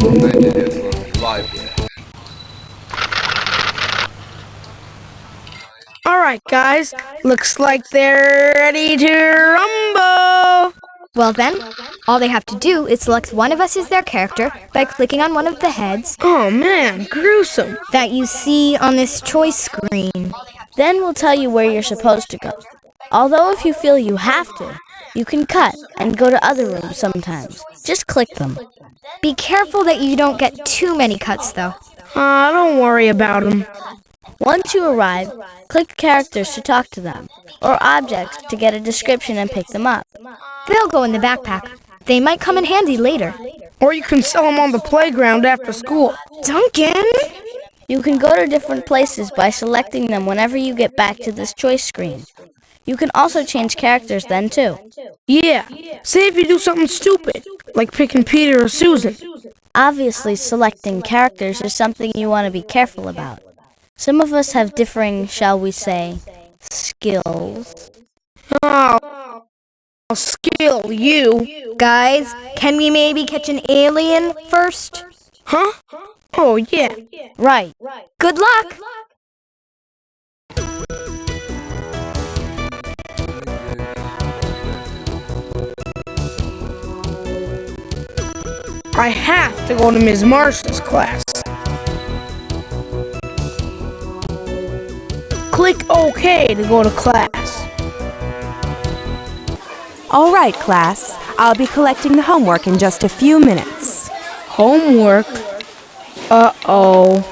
Medyatron, vay be. Alright, guys. Looks like they're ready to rumble! Well then, all they have to do is select one of us as their character by clicking on one of the heads Oh man, gruesome. that you see on this choice screen. Then we'll tell you where you're supposed to go. Although if you feel you have to, you can cut and go to other rooms sometimes. Just click them. Be careful that you don't get too many cuts though. Don't worry about them. Once you arrive, click characters to talk to them, or objects to get a description and pick them up. They'll go in the backpack. They might come in handy later. Or you can sell them on the playground after school. Duncan! You can go to different places by selecting them whenever you get back to this choice screen. You can also change characters then too. Yeah, say if you do something stupid, like picking Peter or Susan. Obviously, selecting characters is something you want to be careful about. Some of us have differing, shall we say, skills. Oh, skill, you. Guys, can we maybe catch an alien first? Huh? Oh, yeah. Right. Good luck! I have to go to Ms. Marsh's class. Click OK to go to class. All right, class. I'll be collecting the homework in just a few minutes. Homework? Uh-oh.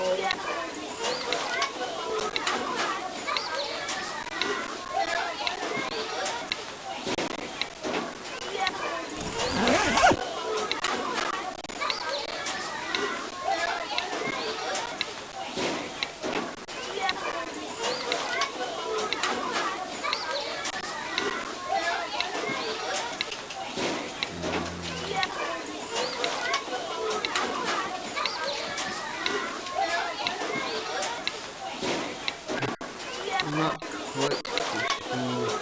I'm not quite sure.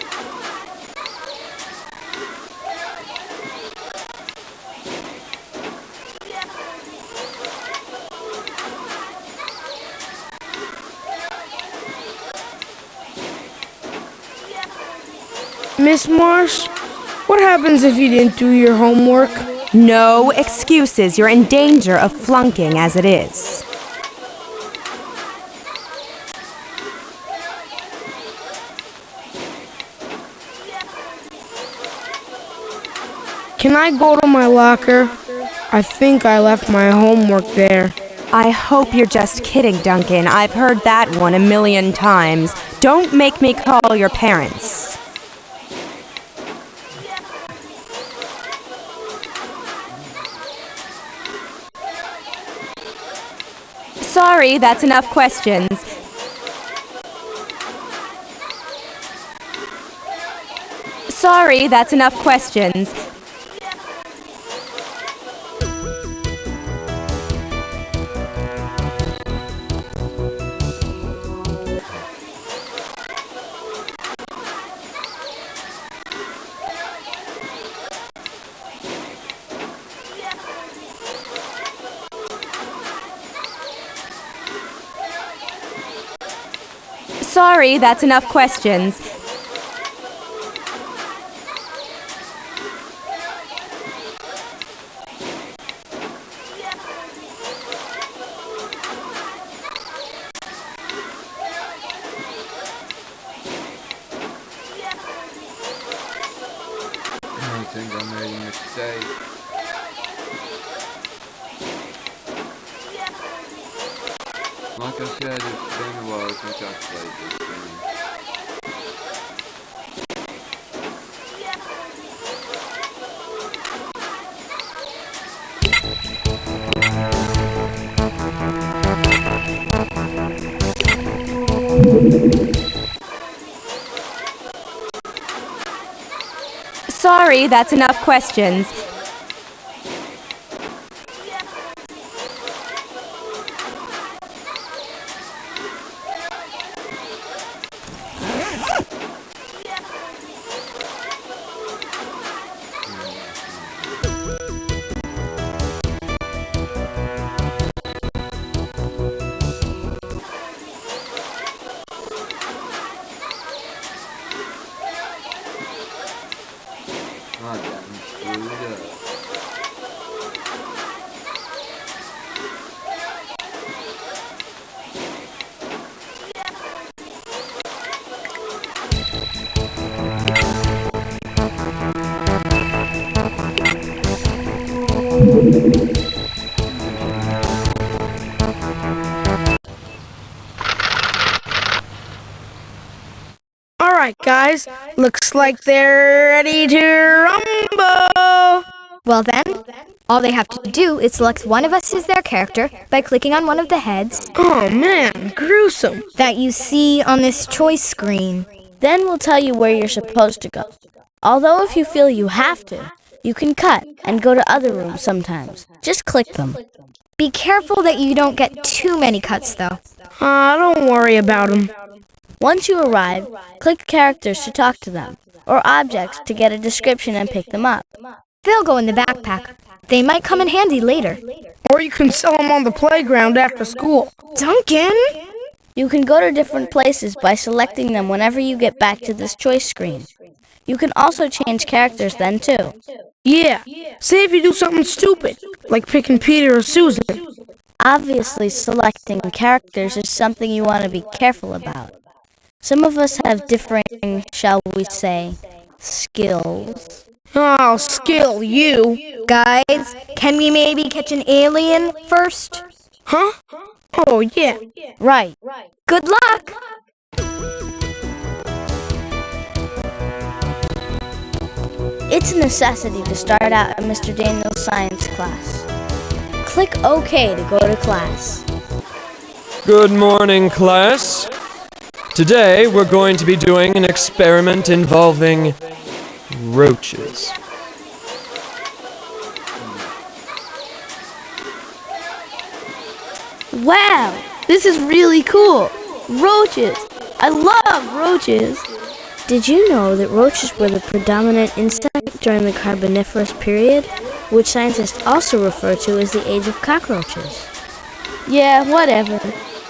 Miss Marsh, what happens if you didn't do your homework? No excuses. You're in danger of flunking as it is. Can I go to my locker? I think I left my homework there. I hope you're just kidding, Duncan. I've heard that one a million times. Don't make me call your parents. Sorry, that's enough questions. Sorry, that's enough questions. Sorry, that's enough questions. I think I made a mistake. Like I said, it's been a while since I've played this game. Sorry, that's enough questions. Hadi şöyle. Alright, guys. Looks like they're ready to rumble. Well then, all they have to do is select one of us as their character by clicking on one of the heads Oh man, gruesome. that you see on this choice screen. Then we'll tell you where you're supposed to go. Although if you feel you have to, you can cut and go to other rooms sometimes. Just click them. Be careful that you don't get too many cuts though. Don't worry about them. Once you arrive, click characters to talk to them, or objects to get a description and pick them up. They'll go in the backpack. They might come in handy later. Or you can sell them on the playground after school. Duncan? You can go to different places by selecting them whenever you get back to this choice screen. You can also change characters then too. Yeah. Say if you do something stupid, like picking Peter or Susan. Obviously, selecting characters is something you want to be careful about. Some of us have differing, shall we say, skills. I'll skill you. Guys, can we maybe catch an alien first? Huh? Oh, yeah. Right. Good luck! It's a necessity to start out in Mr. Daniel's science class. Click OK to go to class. Good morning, class. Today we're going to be doing an experiment involving roaches. Wow, this is really cool. Roaches. I love roaches. Did you know that roaches were the predominant insect during the Carboniferous period, which scientists also refer to as the age of cockroaches? Yeah, whatever.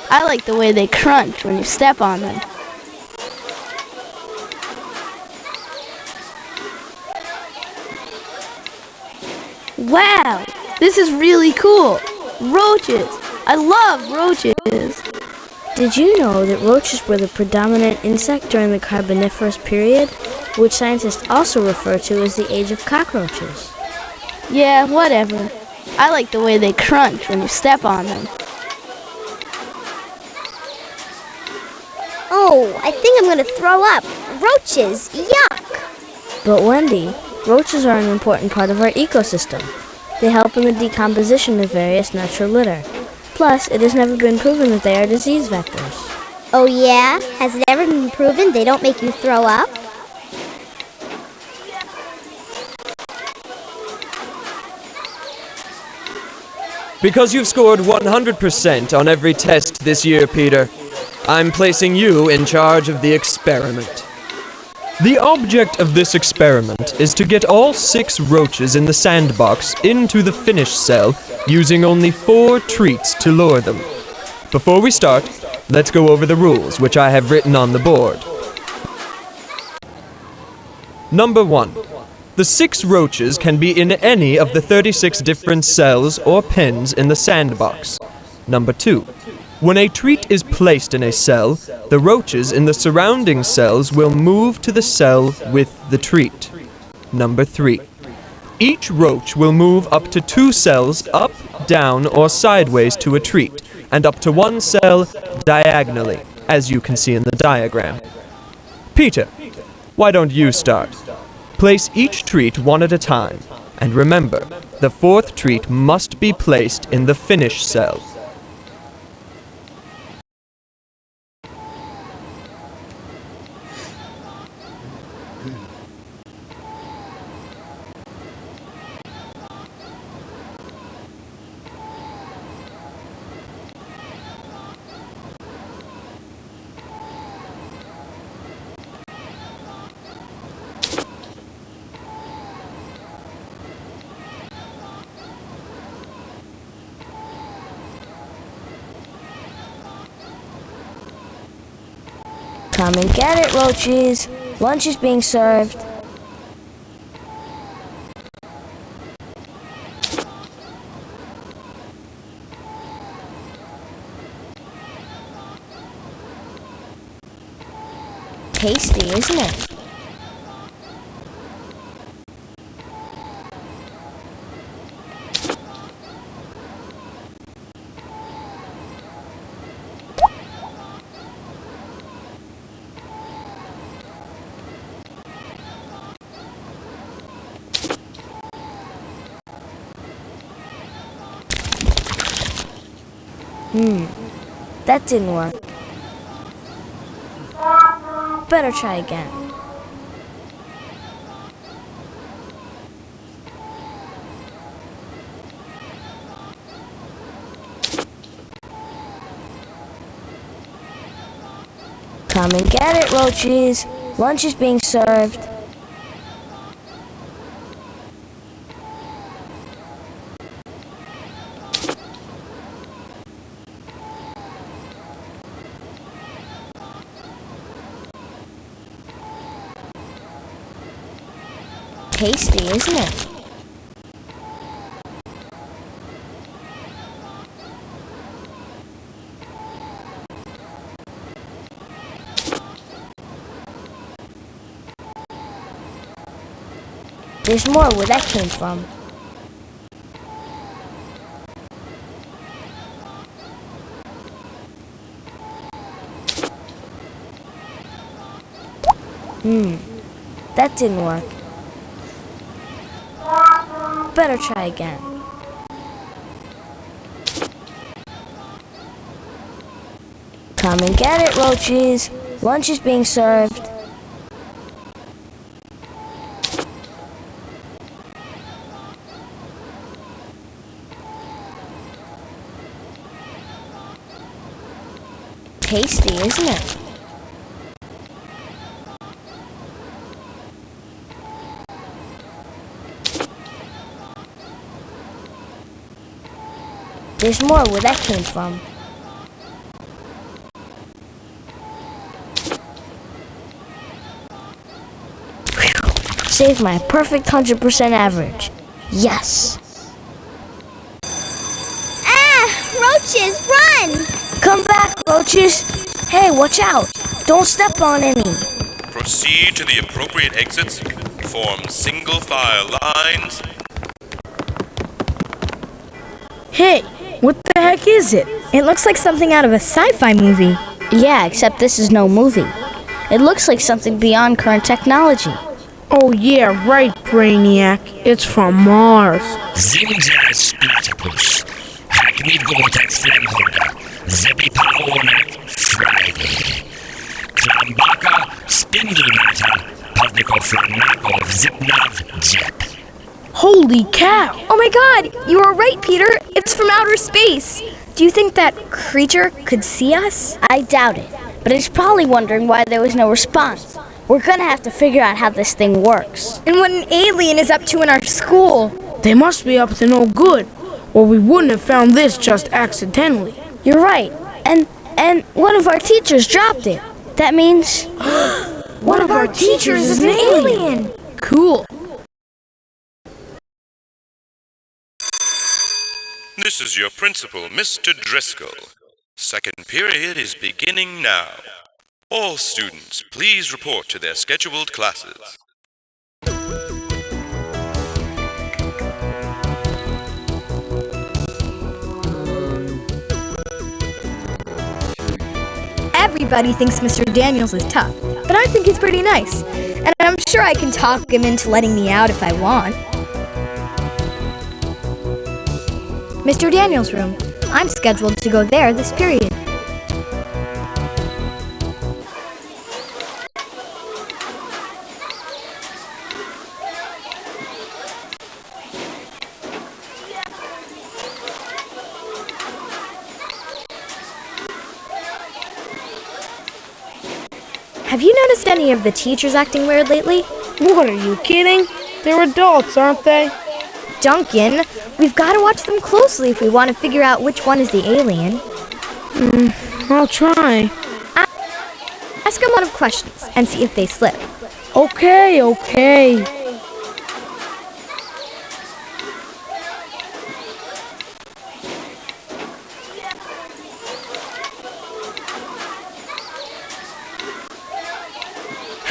I like the way they crunch when you step on them. Wow, this is really cool. Roaches. I love roaches. Did you know that roaches were the predominant insect during the Carboniferous period, which scientists also refer to as the age of cockroaches? Yeah, whatever. I like the way they crunch when you step on them. Oh, I think I'm gonna throw up. Roaches, yuck! But Wendy, roaches are an important part of our ecosystem. They help in the decomposition of various natural litter. Plus, it has never been proven that they are disease vectors. Oh yeah? Has it ever been proven they don't make you throw up? Because you've scored 100% on every test this year, Peter, I'm placing you in charge of the experiment. The object of this experiment is to get all 6 roaches in the sandbox into the finish cell using only 4 treats to lure them. Before we start, let's go over the rules which I have written on the board. Number 1. The 6 roaches can be in any of the 36 different cells or pens in the sandbox. Number 2. When a treat is placed in a cell, the roaches in the surrounding cells will move to the cell with the treat. Number 3. Each roach will move up to 2 cells up, down, or sideways to a treat, and up to 1 cell diagonally, as you can see in the diagram. Peter, why don't you start? Place each treat one at a time, and remember, the 4th treat must be placed in the finish cell. Come and get it, roaches. Lunch is being served. Tasty, isn't it? That didn't work. Better try again. Come and get it, roaches. Lunch is being served. Tasty, isn't it? There's more where that came from. That didn't work. Better try again. Come and get it, roaches. Lunch is being served. Tasty, isn't it? There's more where that came from. Whew. Saved my perfect 100% average. Yes! Roaches, run! Come back, roaches! Hey, watch out! Don't step on any! Proceed to the appropriate exits. Form single file lines. Hey, what the heck is it? It looks like something out of a sci-fi movie. Yeah, except this is no movie. It looks like something beyond current technology. Oh yeah, right, Brainiac. It's from Mars. Zimjas Platypus, Hackney Vortex Flameholder, Zippy Paonak Friday, Klambaka Spindle Matter, Pavnikov Flanakov Zipnav Jep. Holy cow! Oh my god, you were right, Peter. It's from outer space. Do you think that creature could see us? I doubt it, but it's probably wondering why there was no response. We're gonna have to figure out how this thing works. And what an alien is up to in our school. They must be up to no good, or we wouldn't have found this just accidentally. You're right, and one of our teachers dropped it. That means One of our teachers is an alien! Cool. This is your principal, Mr. Driscoll. Second period is beginning now. All students, please report to their scheduled classes. Everybody thinks Mr. Daniels is tough, but I think he's pretty nice. And I'm sure I can talk him into letting me out if I want. Mr. Daniels' room. I'm scheduled to go there this period. Have you noticed any of the teachers acting weird lately? What, are you kidding? They're adults, aren't they? Duncan, we've got to watch them closely if we want to figure out which one is the alien. I'll try. Ask them a lot of questions and see if they slip. Okay.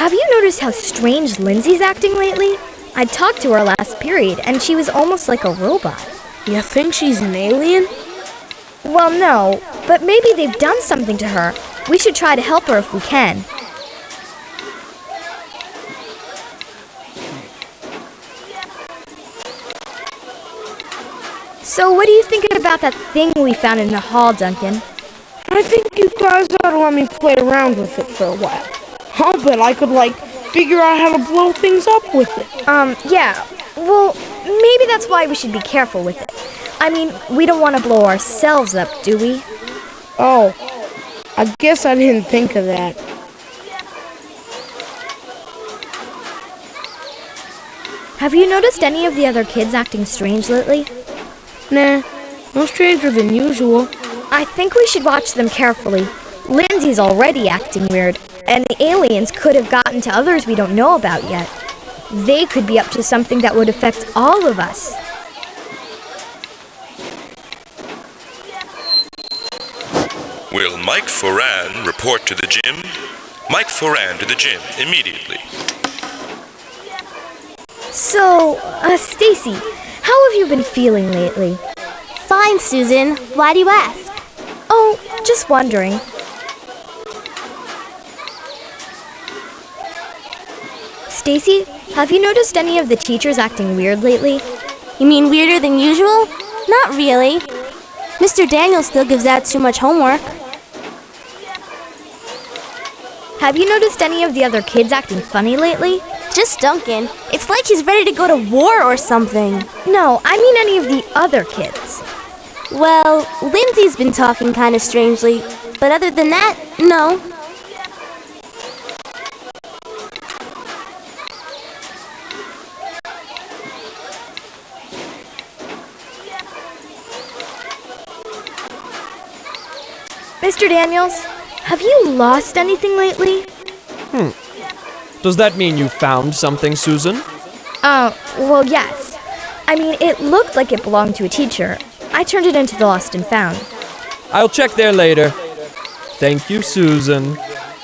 Have you noticed how strange Lindsay's acting lately? I talked to her last period, and she was almost like a robot. You think she's an alien? Well, no, but maybe they've done something to her. We should try to help her if we can. So what do you think about that thing we found in the hall, Duncan? I think you guys ought to let me play around with it for a while. I'll bet I could, figure out how to blow things up with it. Yeah. Well, maybe that's why we should be careful with it. I mean, we don't want to blow ourselves up, do we? Oh, I guess I didn't think of that. Have you noticed any of the other kids acting strange lately? Nah, no stranger than usual. I think we should watch them carefully. Lindsay's already acting weird, and the aliens could have gotten to others we don't know about yet. They could be up to something that would affect all of us. Will Mike Foran report to the gym? Mike Foran to the gym immediately. So, Stacy, how have you been feeling lately? Fine, Susan. Why do you ask? Oh, just wondering. Stacy, have you noticed any of the teachers acting weird lately? You mean weirder than usual? Not really. Mr. Daniel still gives out too much homework. Have you noticed any of the other kids acting funny lately? Just Duncan. It's like he's ready to go to war or something. No, I mean any of the other kids. Well, Lindsay's been talking kind of strangely, but other than that, no. Mr. Daniels, have you lost anything lately? Does that mean you found something, Susan? Well, yes. I mean, it looked like it belonged to a teacher. I turned it into the lost and found. I'll check there later. Thank you, Susan.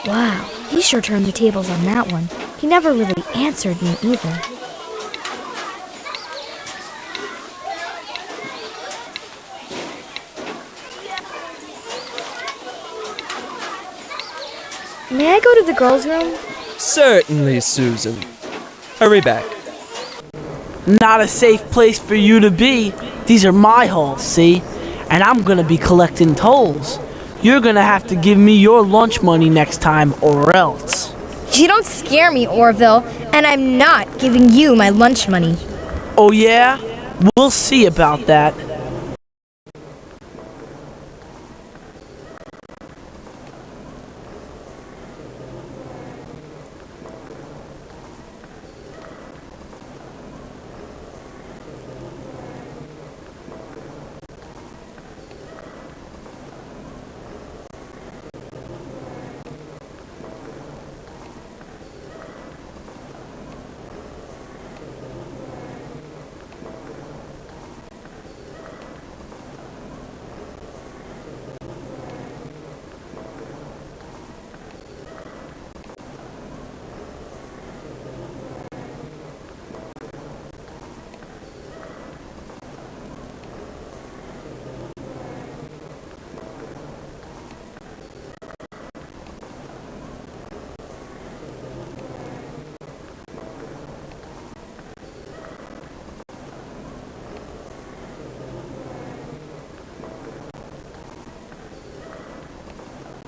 Wow, he sure turned the tables on that one. He never really answered me either. May I go to the girls' room? Certainly, Susan. Hurry back. Not a safe place for you to be. These are my halls, see? And I'm gonna be collecting tolls. You're gonna have to give me your lunch money next time or else. You don't scare me, Orville, and I'm not giving you my lunch money. Oh yeah? We'll see about that.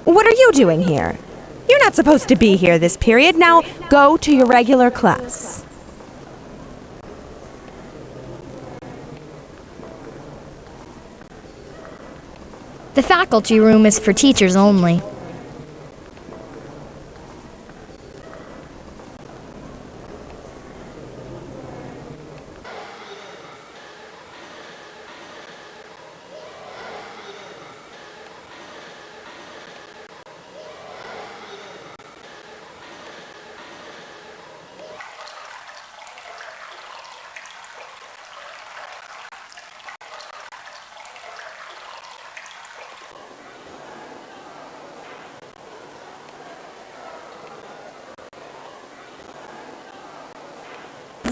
What are you doing here? You're not supposed to be here this period. Now go to your regular class. The faculty room is for teachers only.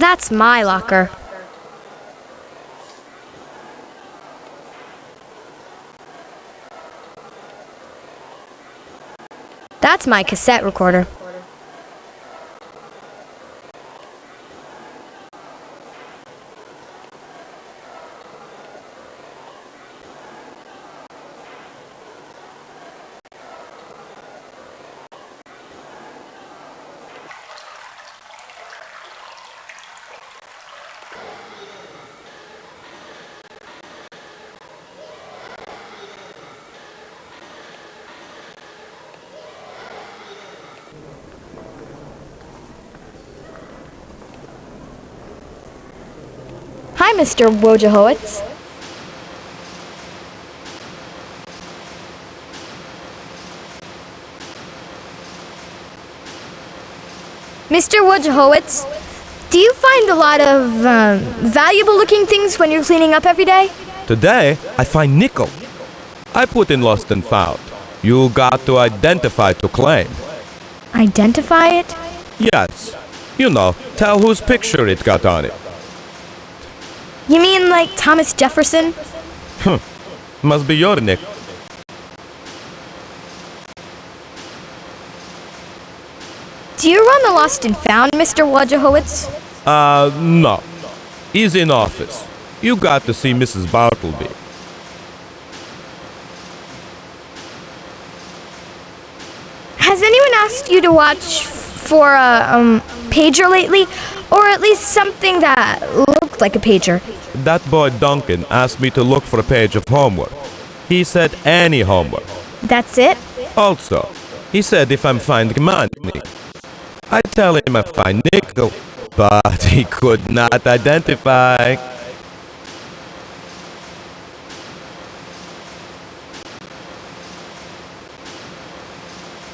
That's my locker. That's my cassette recorder. Hi, Mr. Wojciechowicz. Mr. Wojciechowicz, do you find a lot of valuable-looking things when you're cleaning up every day? Today, I find nickel. I put in lost and found. You got to identify to claim. Identify it? Yes. You know, tell whose picture it got on it. You mean like Thomas Jefferson? Must be your nick. Do you run the Lost and Found, Mr. Wojciechowicz? No. He's in office. You got to see Mrs. Bartleby. Has anyone asked you to watch for a pager lately? Or at least something that looked like a pager? That boy Duncan asked me to look for a page of homework. He said any homework. That's it? Also, he said if I'm finding money. I tell him I find nickel, but he could not identify.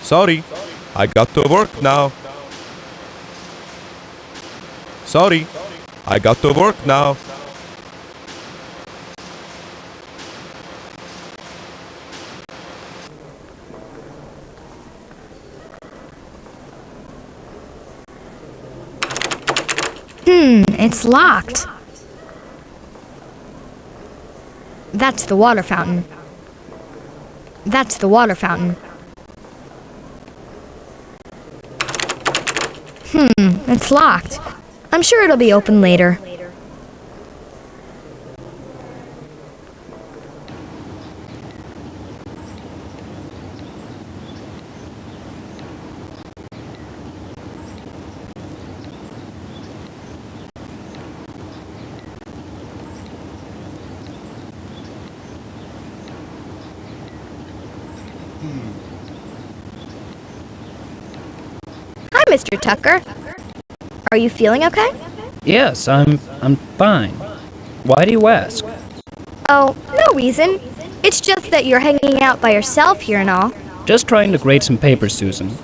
Sorry, I got to work now. Sorry, I got to work now. It's locked. That's the water fountain. That's the water fountain. It's locked. I'm sure it'll be open later. Hi, Mr. Tucker. Are you feeling okay? Yes, I'm fine. Why do you ask? Oh, no reason. It's just that you're hanging out by yourself here and all. Just trying to grade some papers, Susan.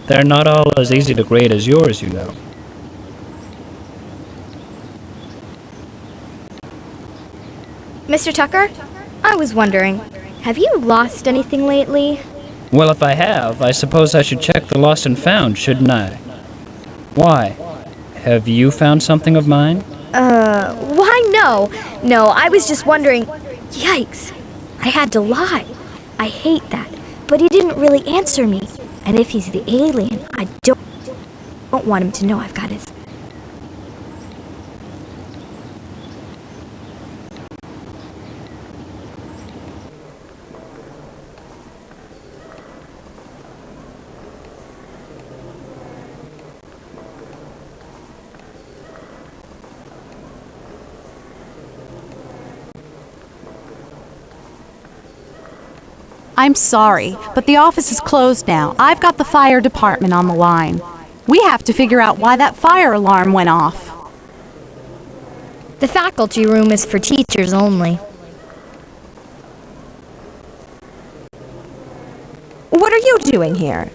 They're not all as easy to grade as yours, you know. Mr. Tucker, I was wondering, have you lost anything lately? Well, if I have, I suppose I should check the lost and found, shouldn't I? Why? Have you found something of mine? Why no. No, I was just wondering. Yikes. I had to lie. I hate that. But he didn't really answer me. And if he's the alien, I don't want him to know I've got his... I'm sorry, but the office is closed now. I've got the fire department on the line. We have to figure out why that fire alarm went off. The faculty room is for teachers only. What are you doing here?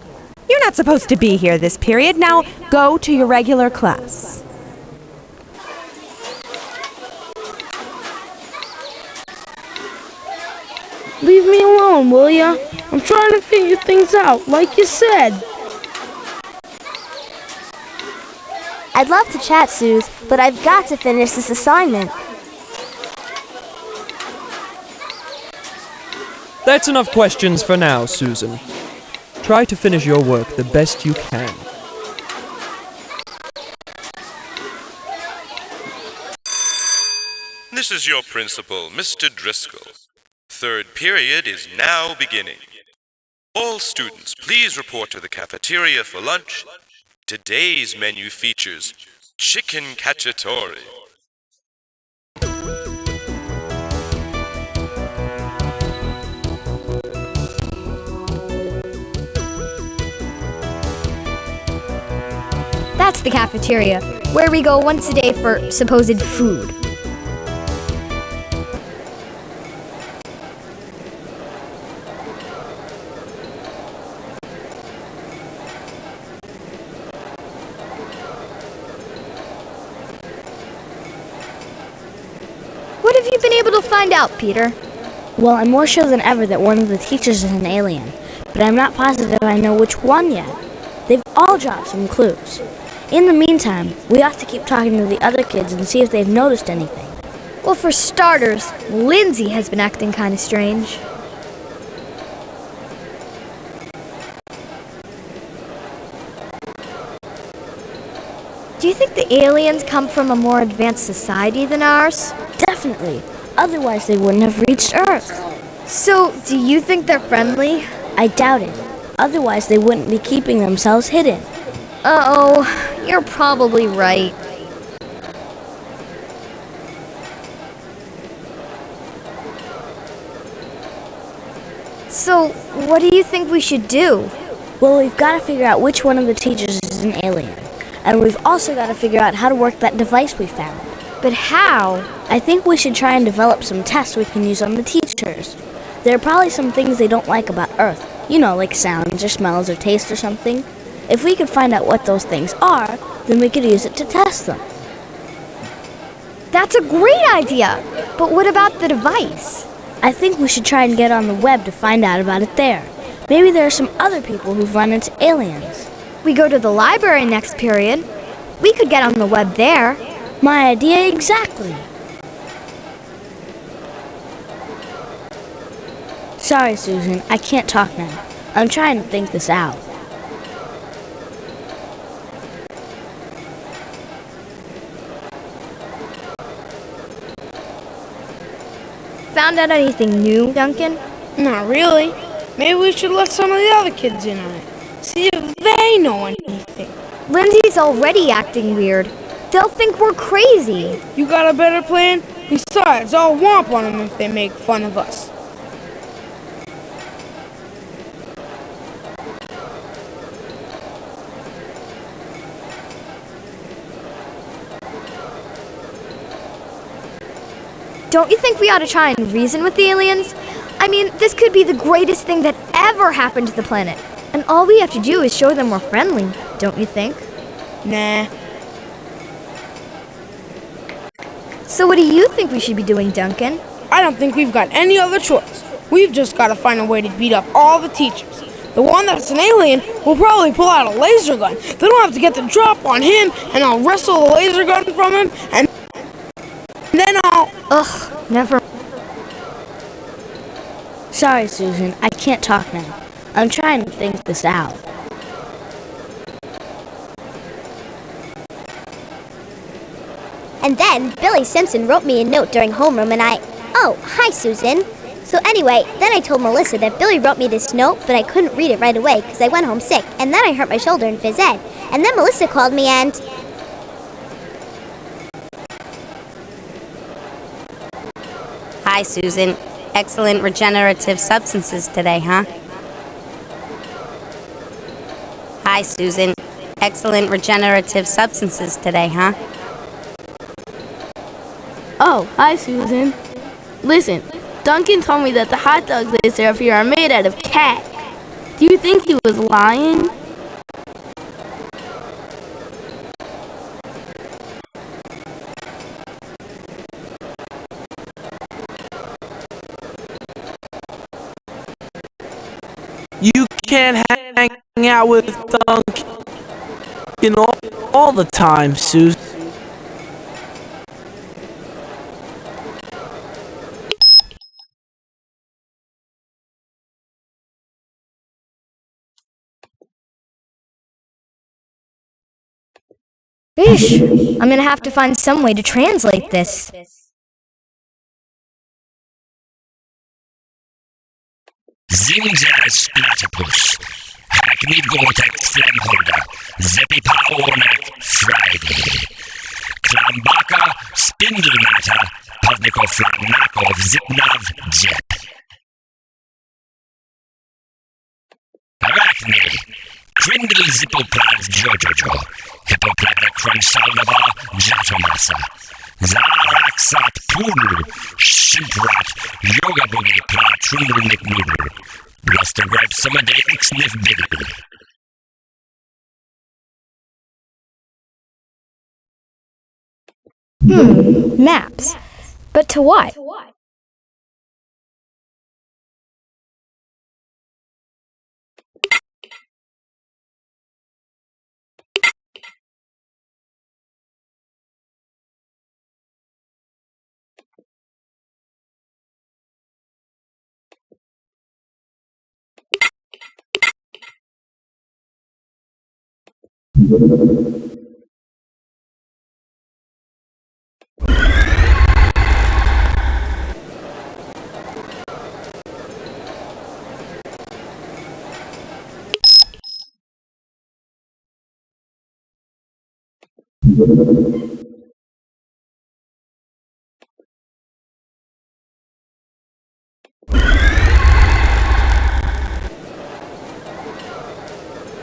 You're not supposed to be here this period. Now go to your regular class. Leave me alone, will ya? I'm trying to figure things out, like you said. I'd love to chat, Suze, but I've got to finish this assignment. That's enough questions for now, Susan. Try to finish your work the best you can. This is your principal, Mr. Driscoll. Third period is now beginning. All students, please report to the cafeteria for lunch. Today's menu features chicken cacciatore. That's the cafeteria, where we go once a day for supposed food. What have you been able to find out, Peter? Well, I'm more sure than ever that one of the teachers is an alien, but I'm not positive I know which one yet. They've all dropped some clues. In the meantime, we ought to keep talking to the other kids and see if they've noticed anything. Well, for starters, Lindsay has been acting kind of strange. Do you think the aliens come from a more advanced society than ours? Definitely. Otherwise, they wouldn't have reached Earth. So, do you think they're friendly? I doubt it. Otherwise, they wouldn't be keeping themselves hidden. Uh-oh, you're probably right. So, what do you think we should do? Well, we've got to figure out which one of the teachers is an alien. And we've also got to figure out how to work that device we found. But how? I think we should try and develop some tests we can use on the teachers. There are probably some things they don't like about Earth. You know, like sounds or smells or taste or something. If we could find out what those things are, then we could use it to test them. That's a great idea! But what about the device? I think we should try and get on the web to find out about it there. Maybe there are some other people who've run into aliens. We go to the library next period. We could get on the web there. My idea exactly. Sorry, Susan, I can't talk now. I'm trying to think this out. Found out anything new, Duncan? Not really. Maybe we should let some of the other kids in on it. See if they know anything. Lindsay's already acting weird. They'll think we're crazy. You got a better plan? Besides, I'll whomp on them if they make fun of us. Don't you think we ought to try and reason with the aliens? I mean, this could be the greatest thing that ever happened to the planet. And all we have to do is show them we're friendly, don't you think? Nah. So what do you think we should be doing, Duncan? I don't think we've got any other choice. We've just got to find a way to beat up all the teachers. The one that's an alien will probably pull out a laser gun. Then we'll have to get the drop on him, and I'll wrestle the laser gun from him, and then I'll... Ugh, never... Sorry, Susan, I can't talk now. I'm trying to think this out. And then Billy Simpson wrote me a note during homeroom and Oh, hi, Susan. So anyway, then I told Melissa that Billy wrote me this note, but I couldn't read it right away because I went home sick. And then I hurt my shoulder in phys ed. And then Melissa called me and... Hi, Susan. Excellent regenerative substances today, huh? Hi, Susan. Excellent regenerative substances today, huh? Oh, hi, Susan. Listen, Duncan told me that the hot dogs they serve here are made out of cat. Do you think he was lying? You can't hang out with Duncan all the time, Susan. Ish, I'm gonna have to find some way to translate this. Zimjas platypus, hackneyed Gore-Tex Flemholder, Zippy Paonak Friday, Klambaka Spindle Matter, Pavnikov Flagnakov Zipnav Jep. Arachne, Krindle Zippoplad Jojojo, Hippoplada Crunchaldaba Jatomasa, Zaraxat Poodle, Shimprat, Yoga Boogie Plat Trundle Nick Noodle, Bluster Gripe Summer Day Ixnif Biddle. Maps. But to what?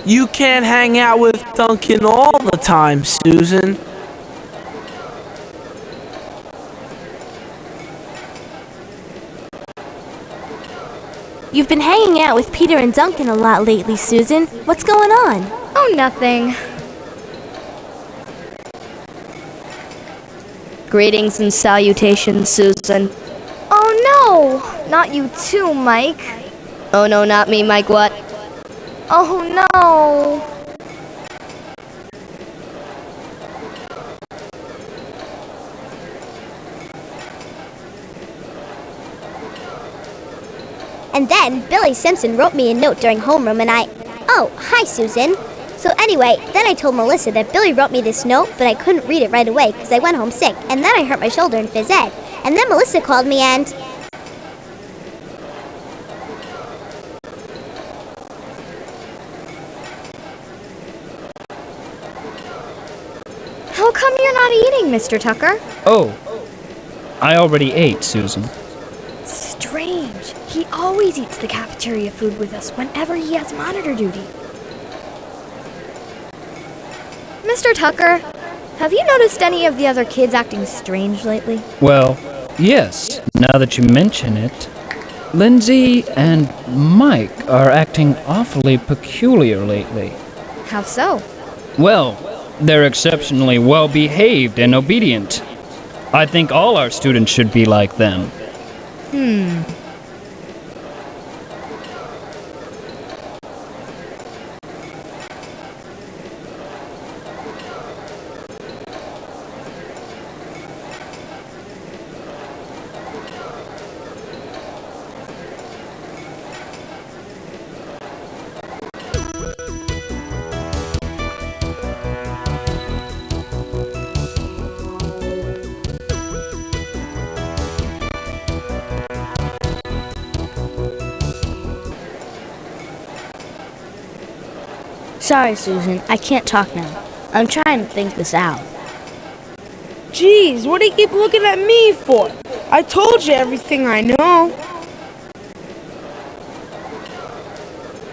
You can't hang out with Duncan all the time, Susan. You've been hanging out with Peter and Duncan a lot lately, Susan. What's going on? Oh, nothing. Greetings and salutations, Susan. Oh no! Not you too, Mike. Oh no, not me, Mike, what? Oh no! And then Billy Simpson wrote me a note during homeroom and oh, hi Susan. So anyway, then I told Melissa that Billy wrote me this note, but I couldn't read it right away because I went home sick, and then I hurt my shoulder in phys ed. And then Melissa called me and... How come you're not eating, Mr. Tucker? Oh, I already ate, Susan. Strange. He always eats the cafeteria food with us whenever he has monitor duty. Mr. Tucker, have you noticed any of the other kids acting strange lately? Well, yes, now that you mention it. Lindsay and Mike are acting awfully peculiar lately. How so? Well, they're exceptionally well-behaved and obedient. I think all our students should be like them. Sorry, Susan, I can't talk now. I'm trying to think this out. Jeez, what do you keep looking at me for? I told you everything I know.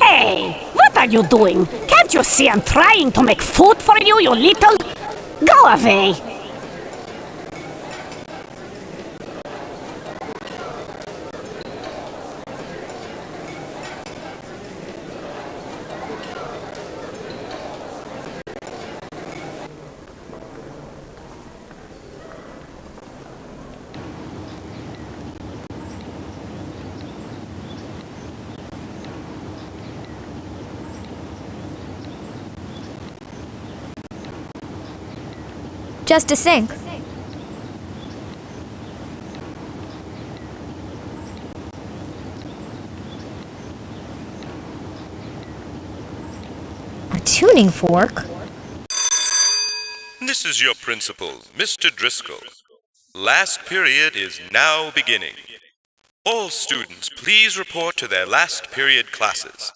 Hey, what are you doing? Can't you see I'm trying to make food for you, you little... Go away! Just a sink. A tuning fork? This is your principal, Mr. Driscoll. Last period is now beginning. All students, please report to their last period classes.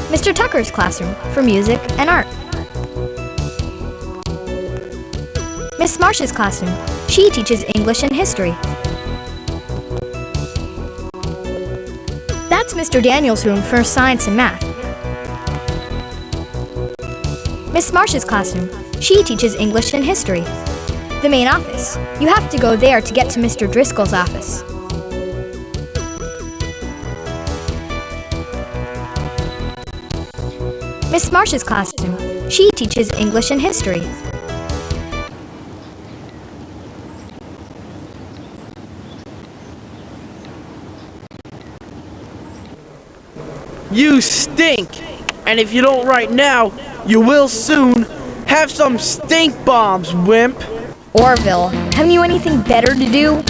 Mr. Tucker's classroom for music and art. Miss Marsh's classroom. She teaches English and history. That's Mr. Daniel's room for science and math. Miss Marsh's classroom. She teaches English and history. The main office. You have to go there to get to Mr. Driscoll's office. Miss Marsh's classroom. She teaches English and history. You stink! And if you don't right now, you will soon. Have some stink bombs, wimp! Orville, haven't you anything better to do?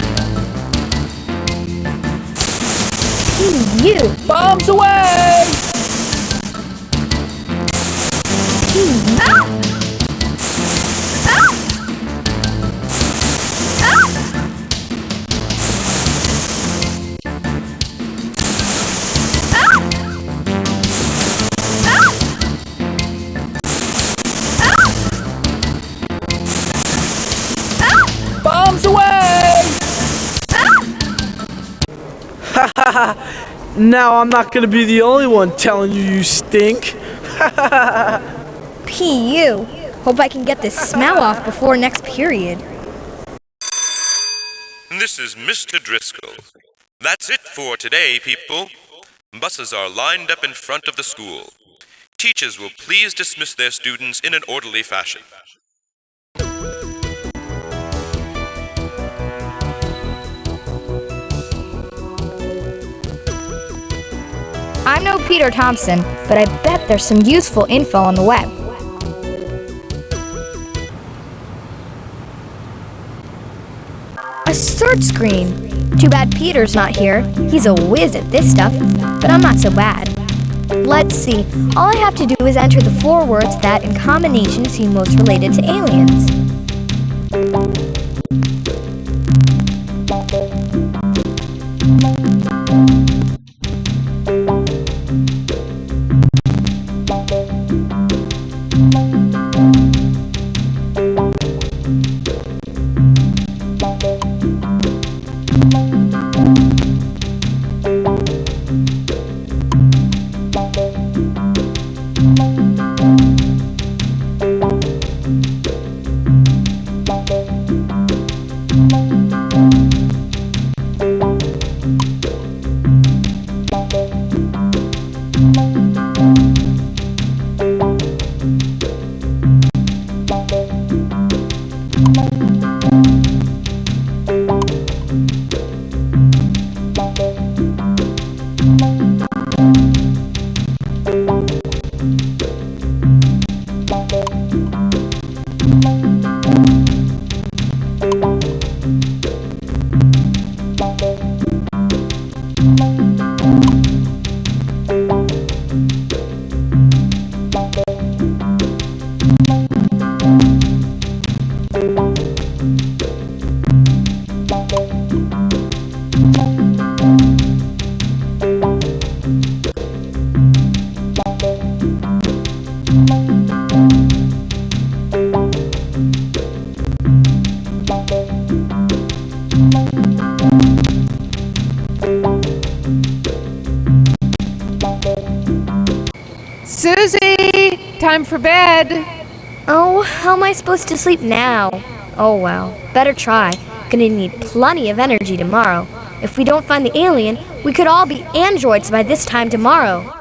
You! Bombs away! Ah! Ah! Bombs away! Now I'm not gonna be the only one telling you stink. P.U. Hope I can get this smell off before next period. This is Mr. Driscoll. That's it for today, people. Buses are lined up in front of the school. Teachers will please dismiss their students in an orderly fashion. I'm no Peter Thompson, but I bet there's some useful info on the web. A search screen! Too bad Peter's not here. He's a whiz at this stuff, but I'm not so bad. Let's see. All I have to do is enter the 4 words that, in combination, seem most related to aliens. Susie! Time for bed! Oh, how am I supposed to sleep now? Oh well, better try. Gonna need plenty of energy tomorrow. If we don't find the alien, we could all be androids by this time tomorrow.